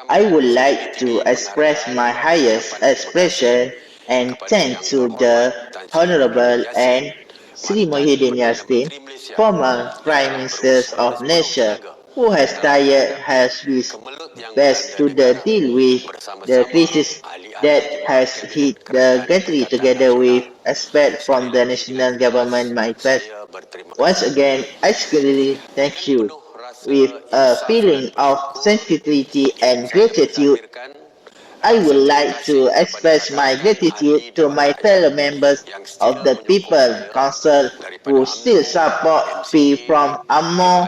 I would like to express my highest expression and thanks to the Honorable and Sri Muhyiddin Yassin, former Prime Minister of Malaysia, who has tried his best to deal with the crisis that has hit the country together with experts from the national government. My best. Once again, I sincerely thank you with a feeling of sensitivity and gratitude. I would like to express my gratitude to my fellow members of the People Council who still support me from AMO,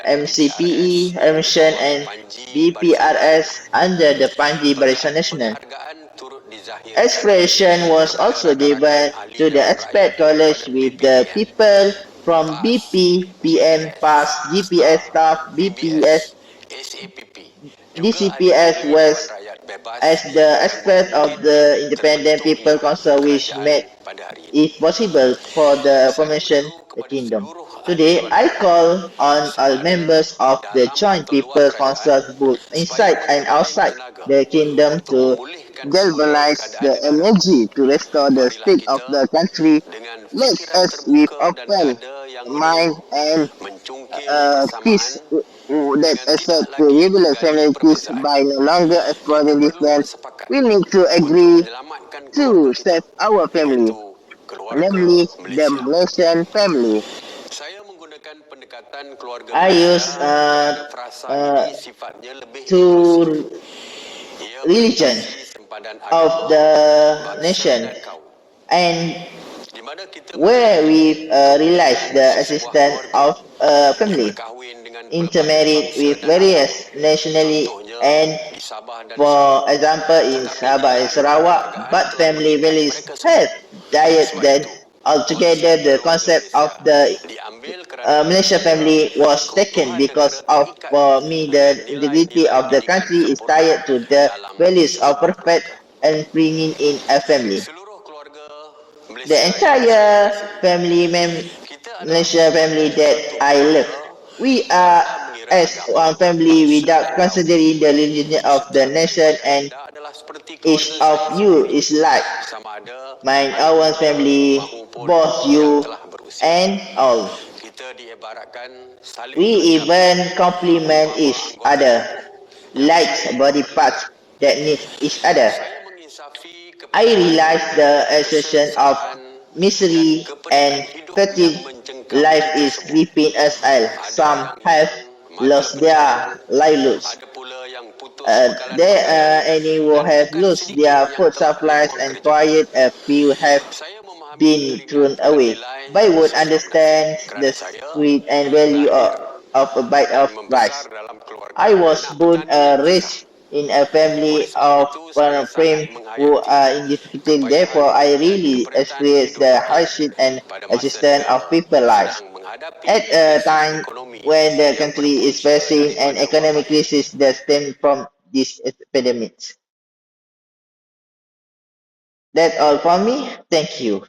MCPE, Emission and BPRS under the Panji Barisan Nasional. Expression was also given to the expert college with the people from BP, PM, PAS, GPS staff, BPS, DCPS was as the expert of the Independent People Council which made it possible for the formation the kingdom. Today, I call on all members of the Joint People Council both inside and outside the kingdom to galvanize the energy to restore the state of the country. Let us with open mind and peace that accept the regular family peace by no longer exploiting this land. We need to agree to save our family, namely the Malaysian family. I use to religion of the nation and where we realize the existence of a family intermarried with various nationality and for example in Sabah and Sarawak, but family values have died then altogether the concept of the Malaysia family was taken because of for me the integrity of the country is tied to the values of perfect and bringing in a family. The entire Malaysia family that I love. We are as one family without considering the religion of the nation and each of you is like my own family, both you and all. We even compliment each other like body parts that need each other. I realize the assertion of misery and fatigue life is gripping us all. Some have lost their livelihoods. There are any who have lost their food supplies and quiet a few have been thrown away. But would understand the sweet and value of a bite of rice. I was born raised in a family of frame who are in difficulty. Therefore, I really experienced the hardship and existence of people's lives. At a time when the country is facing an economic crisis that stems from this epidemic. That's all for me. Thank you.